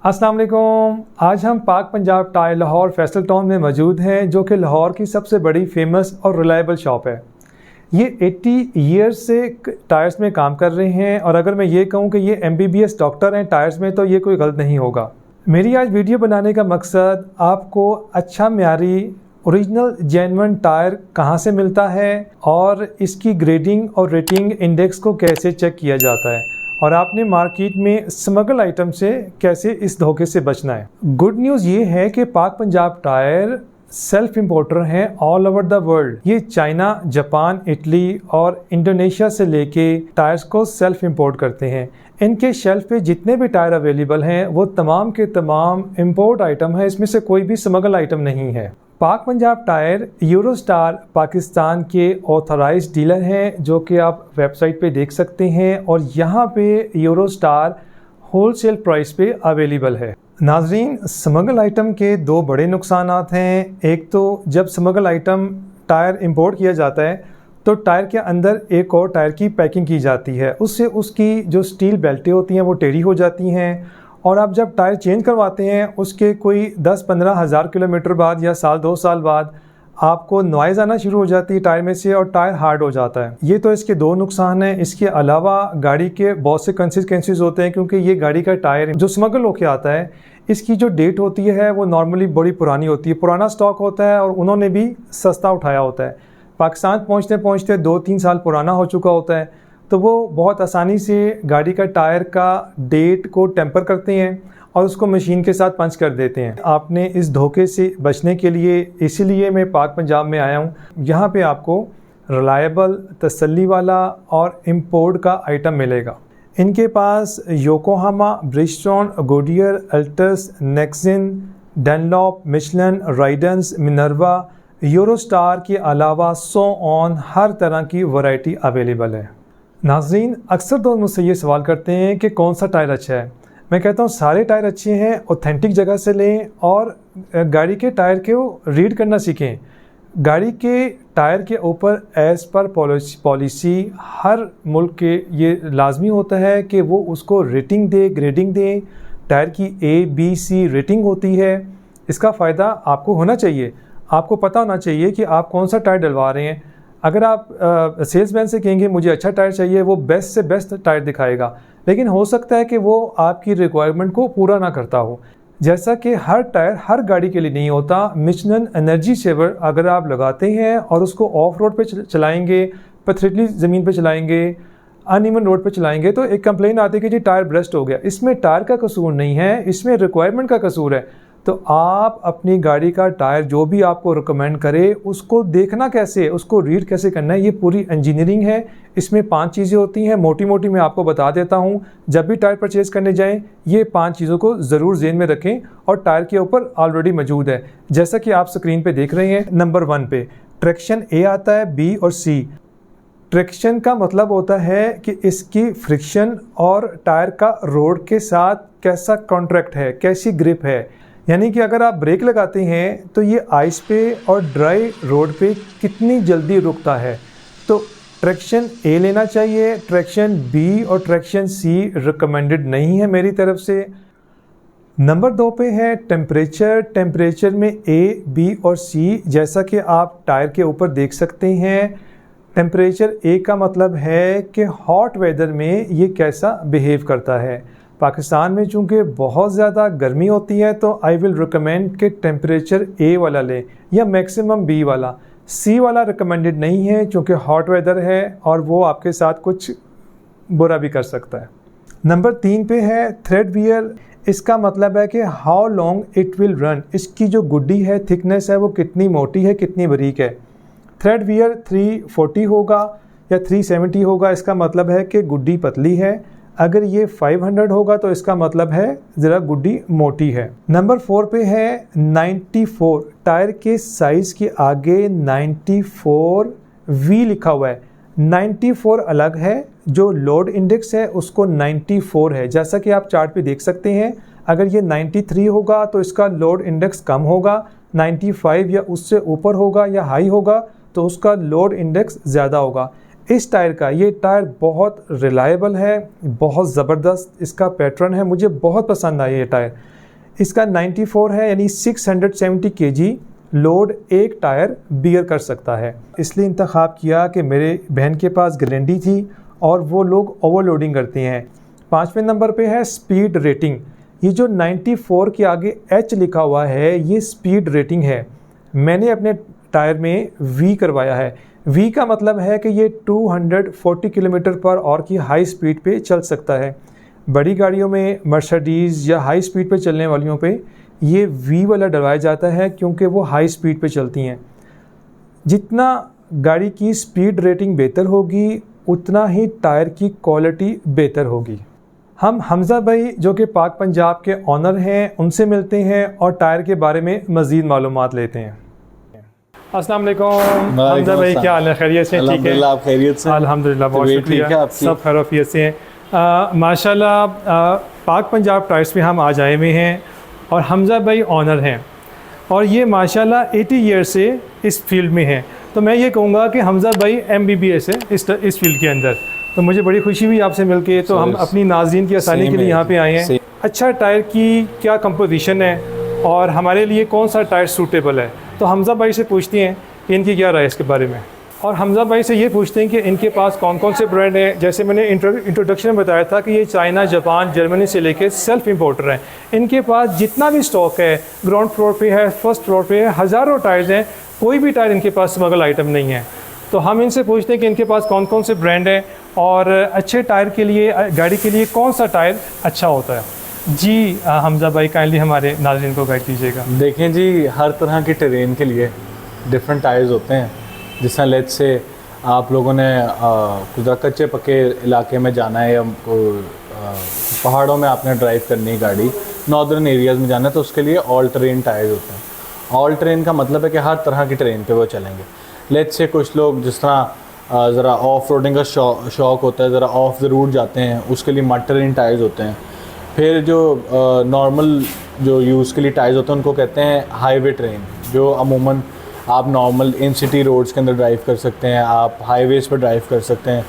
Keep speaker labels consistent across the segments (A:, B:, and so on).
A: अस्सलाम वालेकुम। आज हम पाक पंजाब टायर लाहौर फैसल टाउन में मौजूद हैं, जो कि लाहौर की सबसे बड़ी फेमस और रिलायबल शॉप है। ये 80 ईयर्स से टायर्स में काम कर रहे हैं, और अगर मैं ये कहूँ कि ये MBBS डॉक्टर हैं टायर्स में, तो ये कोई गलत नहीं होगा। मेरी आज वीडियो बनाने का मकसद आपको अच्छा म्यारी ओरिजिनल जेन्युइन टायर कहाँ से मिलता है और इसकी ग्रेडिंग और रेटिंग इंडेक्स को कैसे चेक किया जाता है, और आपने मार्केट में स्मगल आइटम से कैसे इस धोखे से बचना है। गुड न्यूज़ ये है कि पाक पंजाब टायर सेल्फ इंपोर्टर हैं ऑल ओवर द वर्ल्ड। ये चाइना, जापान, इटली और इंडोनेशिया से लेके टायर्स को सेल्फ इंपोर्ट करते हैं। इनके शेल्फ पे जितने भी टायर अवेलेबल हैं वो तमाम के तमाम इंपोर्ट आइटम है, इसमें से कोई भी स्मगल आइटम नहीं है। पाक पंजाब टायर यूरोस्टार पाकिस्तान के ऑथराइज्ड डीलर हैं, जो कि आप वेबसाइट पे देख सकते हैं, और यहाँ पे यूरोस्टार होलसेल प्राइस पे अवेलेबल है। नाजरीन, स्मगल आइटम के दो बड़े नुकसानात हैं। एक तो जब स्मगल आइटम टायर इंपोर्ट किया जाता है तो टायर के अंदर एक और टायर की पैकिंग की जाती है, उससे उसकी जो स्टील बेल्टें होती हैं वो टेढ़ी हो जाती हैं, और आप जब टायर चेंज करवाते हैं उसके कोई 10-15 हज़ार किलोमीटर बाद या साल 2 साल बाद आपको नॉइज़ आना शुरू हो जाती है टायर में से, और टायर हार्ड हो जाता है। ये तो इसके दो नुकसान हैं। इसके अलावा गाड़ी के बहुत से कंसिक्वेंसेस होते हैं, क्योंकि ये गाड़ी का टायर जो स्मगल होके आता है इसकी जो डेट होती है वो नॉर्मली बड़ी पुरानी होती है, पुराना स्टॉक होता है, और उन्होंने भी सस्ता उठाया होता है। पाकिस्तान पहुँचते पहुँचते 2-3 साल पुराना हो चुका होता है, तो वो बहुत आसानी से गाड़ी का टायर का डेट को टेम्पर करते हैं और उसको मशीन के साथ पंच कर देते हैं। आपने इस धोखे से बचने के लिए इसीलिए मैं पाक पंजाब में आया हूँ। यहाँ पे आपको रिलायबल, तसल्ली वाला और इम्पोर्ट का आइटम मिलेगा। इनके पास योकोहामा, ब्रिजस्टोन, गोडियर, अल्टस, नेक्सिन, डनलॉप, मिशलन, राइडेंस, मिनर्वा, यूरोस्टार के अलावा सो ऑन हर तरह की वैरायटी अवेलेबल है। नाज़रीन, अक्सर लोग मुझसे ये सवाल करते हैं कि कौन सा टायर अच्छा है। मैं कहता हूँ सारे टायर अच्छे हैं, ऑथेंटिक जगह से लें और गाड़ी के टायर को रीड करना सीखें। गाड़ी के टायर के ऊपर एज़ पर पॉलिसी हर मुल्क के ये लाजमी होता है कि वो उसको रेटिंग दे, ग्रेडिंग दे। टायर की A-B-C रेटिंग होती है। इसका फ़ायदा आपको होना चाहिए। आपको पता होना चाहिए कि आप कौन सा टायर डलवा रहे हैं। अगर आप सेल्समैन से कहेंगे मुझे अच्छा टायर चाहिए, वो बेस्ट से बेस्ट टायर दिखाएगा, लेकिन हो सकता है कि वो आपकी रिक्वायरमेंट को पूरा ना करता हो। जैसा कि हर टायर हर गाड़ी के लिए नहीं होता। मिशलन एनर्जी सेवर अगर आप लगाते हैं और उसको ऑफ रोड पे चलाएंगे, पथरीली ज़मीन पे चलाएंगे, अनइवन रोड पे चलाएंगे, तो एक कंप्लेन आती है कि जी टायर ब्रस्ट हो गया। इसमें टायर का कसूर नहीं है, इसमें रिक्वायरमेंट का कसूर है। तो आप अपनी गाड़ी का टायर जो भी आपको रिकमेंड करे उसको देखना कैसे, उसको रीड कैसे करना है, ये पूरी इंजीनियरिंग है। इसमें 5 चीज़ें होती हैं, मोटी मोटी मैं आपको बता देता हूँ। जब भी टायर परचेज़ करने जाएं ये 5 चीज़ों को ज़रूर ज़हन में रखें, और टायर के ऊपर ऑलरेडी मौजूद है, जैसा कि आप स्क्रीन पे देख रहे हैं। नंबर 1 पे ट्रैक्शन A आता है, B और C। ट्रैक्शन का मतलब होता है कि इसकी फ्रिक्शन और टायर का रोड के साथ कैसा कॉन्ट्रैक्ट है, कैसी ग्रिप है। यानी कि अगर आप ब्रेक लगाते हैं तो ये आइस पे और ड्राई रोड पे कितनी जल्दी रुकता है। तो ट्रैक्शन A लेना चाहिए। ट्रैक्शन B और ट्रैक्शन C रिकमेंडेड नहीं है मेरी तरफ से। नंबर 2 पे है टेम्परेचर। टेम्परेचर में A, B और C, जैसा कि आप टायर के ऊपर देख सकते हैं। टेम्परेचर A का मतलब है कि हॉट वेदर में ये कैसा बिहेव करता है। पाकिस्तान में चूँकि बहुत ज़्यादा गर्मी होती है तो आई विल रिकमेंड कि टेम्परेचर A वाला लें या मैक्सिमम B वाला। C वाला रिकमेंडेड नहीं है क्योंकि हॉट वेदर है और वो आपके साथ कुछ बुरा भी कर सकता है। नंबर 3 पे है थ्रेड वियर। इसका मतलब है कि how long it will run. इसकी जो गुड्डी है, थिकनेस है, वो कितनी मोटी है, कितनी बारीक है। थ्रेड वियर 340 होगा या 370 होगा, इसका मतलब है कि गुड्डी पतली है। अगर ये 500 होगा तो इसका मतलब है ज़रा गुड्डी मोटी है। नंबर 4 पे है 94। टायर के साइज़ के आगे 94 V लिखा हुआ है। 94 अलग है, जो लोड इंडेक्स है उसको 94 है, जैसा कि आप चार्ट पे देख सकते हैं। अगर ये 93 होगा तो इसका लोड इंडेक्स कम होगा, 95 या उससे ऊपर होगा या हाई होगा तो उसका लोड इंडेक्स ज़्यादा होगा। इस टायर का, ये टायर बहुत रिलायबल है, बहुत ज़बरदस्त इसका पैटर्न है, मुझे बहुत पसंद आया ये टायर। इसका 94 है, यानी 670 kg लोड एक टायर बियर कर सकता है। इसलिए इंतखाब किया कि मेरे बहन के पास ग्लेंडी थी और वो लोग ओवरलोडिंग करते हैं। 5वें नंबर पे है स्पीड रेटिंग। ये जो 94 के आगे H लिखा हुआ है ये स्पीड रेटिंग है। मैंने अपने टायर में V करवाया है। V का मतलब है कि ये 240 किलोमीटर पर आवर की हाई स्पीड पे चल सकता है। बड़ी गाड़ियों में मर्सिडीज़ या हाई स्पीड पे चलने वालियों पे ये V वाला डलवाया जाता है क्योंकि वो हाई स्पीड पे चलती हैं। जितना गाड़ी की स्पीड रेटिंग बेहतर होगी उतना ही टायर की क्वालिटी बेहतर होगी। हम हमज़ा भाई जो कि पाक पंजाब के ऑनर हैं उनसे मिलते हैं और टायर के बारे में मज़ीद मालूमात लेते हैं। अस्सलाम वालेकुम हमज़ा भाई, क्या हाल है? खैरियत से? ठीक है,
B: आप खैरियत से?
A: अल्हम्दुलिल्लाह, बहुत शुक्रिया, सब खैरियत से हैं माशाल्लाह। पाक पंजाब टायर्स में हम आ जाए हुए हैं और हमज़ा भाई ऑनर हैं और ये माशाल्लाह 80 ईयर से इस फील्ड में हैं। तो मैं ये कहूँगा कि हमज़ा भाई MBBS है इस फील्ड के अंदर। तो मुझे बड़ी खुशी हुई आपसे मिलके। तो हम अपनी नाज़रीन की आसानी के लिए यहाँ पे आए हैं। अच्छा टायर की क्या कंपोजिशन है और हमारे लिए कौन सा टायर सूटेबल है, तो हमज़ा भाई से पूछते हैं कि इनकी क्या राय है इसके बारे में। और हमज़ा भाई से ये पूछते हैं कि इनके पास कौन कौन से ब्रांड हैं। जैसे मैंने इंट्रोडक्शन में बताया था कि ये चाइना, जापान, जर्मनी से लेके सेल्फ इंपोर्टर हैं। इनके पास जितना भी स्टॉक है ग्राउंड फ्लोर पे है, फर्स्ट फ्लोर पे है, हज़ारों टायर्स हैं, कोई भी टायर इनके पास स्मगल आइटम नहीं है। तो हम इनसे पूछते हैं कि इनके पास कौन कौन से ब्रांड हैं और अच्छे टायर के लिए, गाड़ी के लिए कौन सा टायर अच्छा होता है। जी हमज़ा भाई, काइंडली हमारे नाज़रीन को गाइड कीजिएगा।
B: देखें जी, हर तरह के टेरेन के लिए डिफरेंट टायर्स होते हैं। जिस तरह लेट्स से आप लोगों ने कुछ कच्चे पक्के इलाके में जाना है या पहाड़ों में आपने ड्राइव करनी है गाड़ी, नॉर्दर्न एरियाज़ में जाना है, तो उसके लिए ऑल टेरेन टायर्स होते हैं। ऑल टेरेन का मतलब है कि हर तरह की टेरेन पे वो चलेंगे। लेट्स से कुछ लोग जिस तरह ज़रा ऑफ रोडिंग का शौक़ होता है, ज़रा ऑफ द रूट जाते हैं, उसके लिए मड टेरेन टायर्स होते हैं। फिर जो नॉर्मल जो यूज़ के लिए टायर्स होते हैं उनको कहते हैं हाईवे टेरेन, जो अमूमन आप नॉर्मल इन सिटी रोड्स के अंदर ड्राइव कर सकते हैं, आप हाईवेज़ पर ड्राइव कर सकते हैं।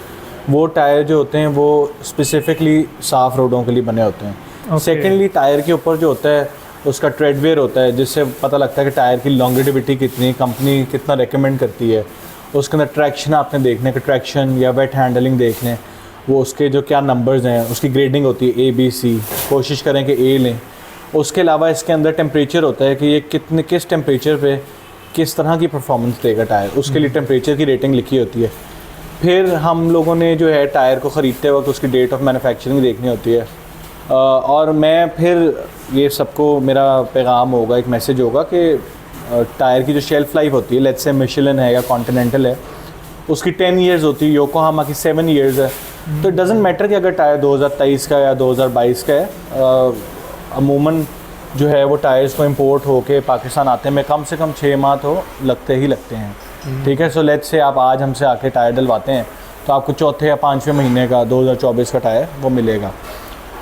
B: वो टायर जो होते हैं वो स्पेसिफ़िकली साफ़ रोडों के लिए बने होते हैं। सेकेंडली टायर के ऊपर जो होता है उसका ट्रेडवेयर होता है, जिससे पता लगता है कि टायर की लॉन्गेटिविटी कितनी, कंपनी कितना रेकमेंड करती है। उसके अंदर ट्रैक्शन आपने देखने का, ट्रैक्शन या वेट हैंडलिंग देख लें, वो उसके जो क्या नंबर्स हैं, उसकी ग्रेडिंग होती है ABC, कोशिश करें कि A लें। उसके अलावा इसके अंदर टेम्परेचर होता है कि ये किस टेम्परेचर पे किस तरह की परफॉर्मेंस देगा टायर, उसके लिए टेम्परेचर की रेटिंग लिखी होती है। फिर हम लोगों ने जो है टायर को ख़रीदते वक्त उसकी डेट ऑफ मैन्युफैक्चरिंग देखनी होती है। और मैं फिर ये सबको मेरा पैगाम होगा, एक मैसेज होगा कि टायर की जो शेल्फ़ लाइफ होती है, लेट्स से मिशेलिन है या कॉन्टिनेंटल है, उसकी 10 ईयर्स होती है, योकोहामा की 7 ईयर्स है। तो इट डज़न्ट मैटर कि अगर टायर 2023 का या 2022 का है, अमूमन जो है वो टायर्स को इंपोर्ट होके पाकिस्तान आते हैं, कम से कम 6 माह तो लगते ही लगते हैं। ठीक है, सो लेट्स से आप आज हमसे आके टायर डलवाते हैं तो आपको चौथे या 5वें महीने का 2024 का टायर वो मिलेगा।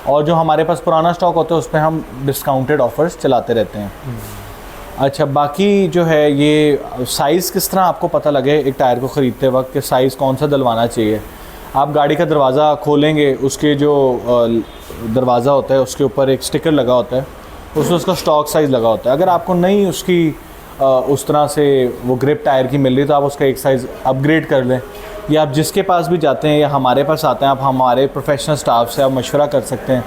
B: और जो हमारे पास पुराना स्टॉक होता है उस पर हम डिस्काउंटेड ऑफ़र्स चलाते रहते हैं। अच्छा, बाकी जो है ये साइज़ किस तरह आपको पता लगे एक टायर को ख़रीदते वक्त कि साइज़ कौन सा डलवाना चाहिए। आप गाड़ी का दरवाज़ा खोलेंगे, उसके जो दरवाज़ा होता है उसके ऊपर एक स्टिकर लगा होता है, उसमें उसका स्टॉक साइज़ लगा होता है। अगर आपको नहीं उसकी उस तरह से वो ग्रिप टायर की मिल रही तो आप उसका एक साइज़ अपग्रेड कर लें, या आप जिसके पास भी जाते हैं या हमारे पास आते हैं, आप हमारे प्रोफेशनल स्टाफ से आप मशवरा कर सकते हैं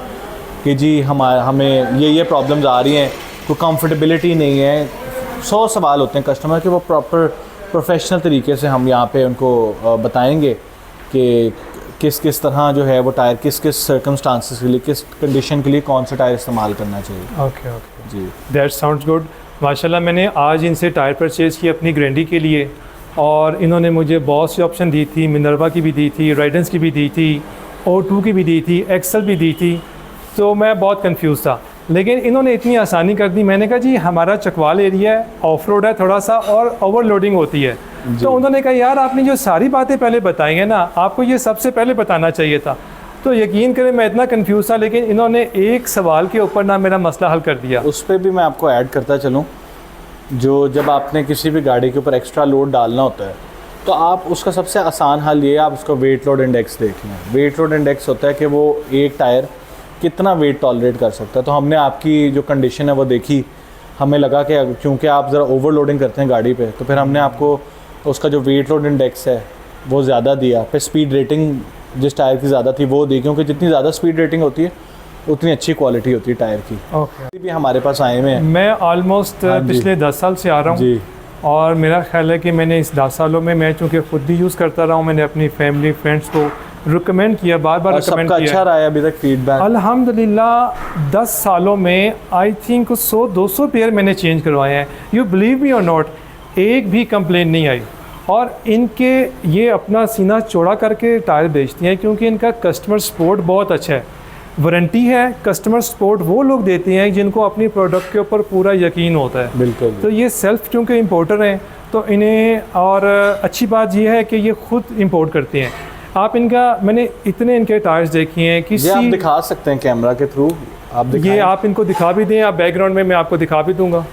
B: कि जी हमें ये प्रॉब्लम्स आ रही हैं, कोई कंफर्टेबिलिटी नहीं है। 100 सवाल होते हैं कस्टमर के, वो प्रॉपर प्रोफेशनल तरीके से हम यहाँ पे उनको बताएंगे कि किस तरह जो है वो टायर किस सर्कमस्टांसिस के लिए, किस कंडीशन के लिए कौन सा टायर इस्तेमाल करना चाहिए।
A: ओके
B: जी,
A: दैट साउंड्स गुड। माशाल्लाह, मैंने आज इनसे टायर परचेज़ की अपनी ग्रैंडी के लिए और इन्होंने मुझे बहुत सी ऑप्शन दी थी, मिनर्वा की भी दी थी, राइडेंस की भी दी थी, O2 की भी दी थी, एक्सल भी दी थी। तो मैं बहुत कंफ्यूज था, लेकिन इन्होंने इतनी आसानी कर दी। मैंने कहा जी हमारा चकवाल एरिया है, ऑफ रोड है थोड़ा सा और ओवरलोडिंग होती है। तो उन्होंने कहा यार आपने जो सारी बातें पहले बताई हैं ना, आपको ये सबसे पहले बताना चाहिए था। तो यकीन करें मैं इतना कंफ्यूज था, लेकिन इन्होंने एक सवाल के ऊपर ना मेरा मसला हल कर दिया।
B: उस पर भी मैं आपको ऐड करता चलूँ, जो जब आपने किसी भी गाड़ी के ऊपर एक्स्ट्रा लोड डालना होता है तो आप उसका सबसे आसान हल ये है, आप उसका वेट लोड इंडेक्स देख लें। वेट लोड इंडेक्स होता है कि वो एक टायर कितना वेट टॉलरेट कर सकता है। तो हमने आपकी जो कंडीशन है वो देखी, हमें लगा कि क्योंकि आप ज़रा ओवरलोडिंग करते हैं गाड़ी पे, तो फिर हमने आपको उसका जो वेट लोड इंडेक्स है वो ज़्यादा दिया, फिर स्पीड रेटिंग जिस टायर की ज़्यादा थी वो दी, क्योंकि जितनी ज़्यादा स्पीड रेटिंग होती है उतनी अच्छी क्वालिटी होती है टायर की।
A: ओके,
B: भी हमारे पास आए हुए हैं।
A: मैं ऑलमोस्ट पिछले 10 साल से आ रहा हूँ
B: जी,
A: और मेरा ख्याल है कि मैंने इस 10 सालों में, मैं चूँकि खुद भी यूज़ करता रहा हूँ, मैंने अपनी फैमिली फ्रेंड्स को रिकमेंड किया, बार बार रिकमेंड
B: सबका
A: किया।
B: अच्छा रहा है अभी तक फीडबैक?
A: अल्हम्दुलिल्लाह 10 सालों में आई थिंक 100-200 पेयर मैंने चेंज करवाए हैं। यू बिलीव मी और नॉट, एक भी कंप्लेन नहीं आई। और इनके ये अपना सीना चौड़ा करके टायर बेचती हैं क्योंकि इनका कस्टमर सपोर्ट बहुत अच्छा है, वारंटी है। कस्टमर सपोर्ट वो लोग देते हैं जिनको अपनी प्रोडक्ट के ऊपर पूरा यकीन होता है।
B: बिल्कुल।
A: तो ये सेल्फ चूँकि इम्पोर्टर हैं तो इन्हें, और अच्छी बात ये है कि ये खुद इंपोर्ट करते हैं। आप इनका, मैंने इतने इनके टायर्स देखे हैं कि
B: ये आप दिखा सकते हैं कैमरा के थ्रू, आप
A: ये आप इनको दिखा भी दें, आप बैकग्राउंड में मैं आपको दिखा भी दूंगा।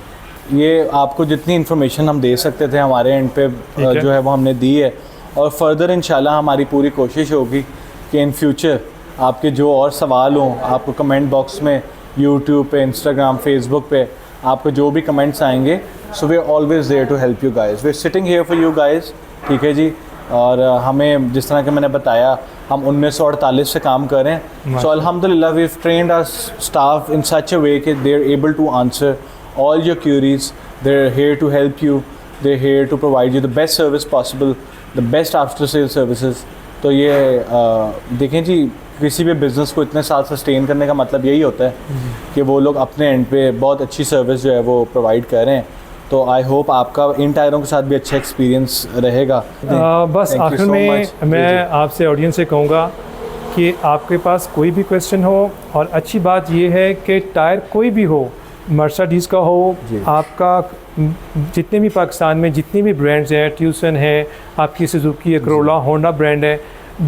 B: ये आपको जितनी इन्फॉर्मेशन हम दे सकते थे हमारे एंड पे जो है वो हमने दी है, और फर्दर इंशाल्लाह हमारी पूरी कोशिश होगी कि इन फ्यूचर आपके जो और सवाल हों, आपको कमेंट बॉक्स में यूट्यूब पे, इंस्टाग्राम, फेसबुक पे आपको जो भी कमेंट्स आएंगे, so we are always there to help you guys, we are sitting here for you guys, ठीक है जी। और हमें जिस तरह के मैंने बताया, हम 1948 से काम कर रहे हैं। सो अल्हम्दुलिल्लाह we have trained our staff in such a way कि they are able to answer all your queries. They're here to help you, they're here to provide you the best service possible, the best after sale services. तो ये देखें जी, किसी भी business को इतने साल sustain करने का मतलब यही होता है कि वो लोग अपने एंड पे बहुत अच्छी सर्विस जो है वो प्रोवाइड कर रहे हैं। तो आई होप आपका इन टायरों के साथ भी अच्छा एक्सपीरियंस रहेगा।
A: बस आखिर में मैं आपसे ऑडियंस से कहूँगा कि आपके पास कोई भी क्वेश्चन हो, और अच्छी बात ये है कि टायर कोई भी हो, मर्सिडीज़ का हो, आपका जितने भी पाकिस्तान में जितनी भी ब्रांड्स हैं, ट्यूसन है, आपकी सुजुकी, करोला, होंडा ब्रांड है,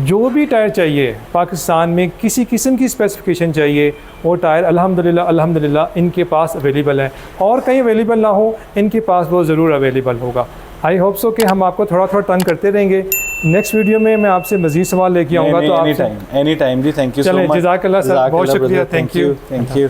A: जो भी टायर चाहिए पाकिस्तान में किसी किस्म की स्पेसिफिकेशन चाहिए, वो टायर अल्हम्दुलिल्लाह इनके पास अवेलेबल है। और कहीं अवेलेबल ना हो, इनके पास वो ज़रूर अवेलेबल होगा। आई होप सो कि हम आपको थोड़ा थोड़ा टर्न करते रहेंगे। नेक्स्ट वीडियो में मैं आपसे मज़ीद सवाल लेके आऊँगा। तो आप
B: एनी टाइम जी, थैंक यू सो मच।
A: जज़ाकल्लाह सर, बहुत शुक्रिया, थैंक यू।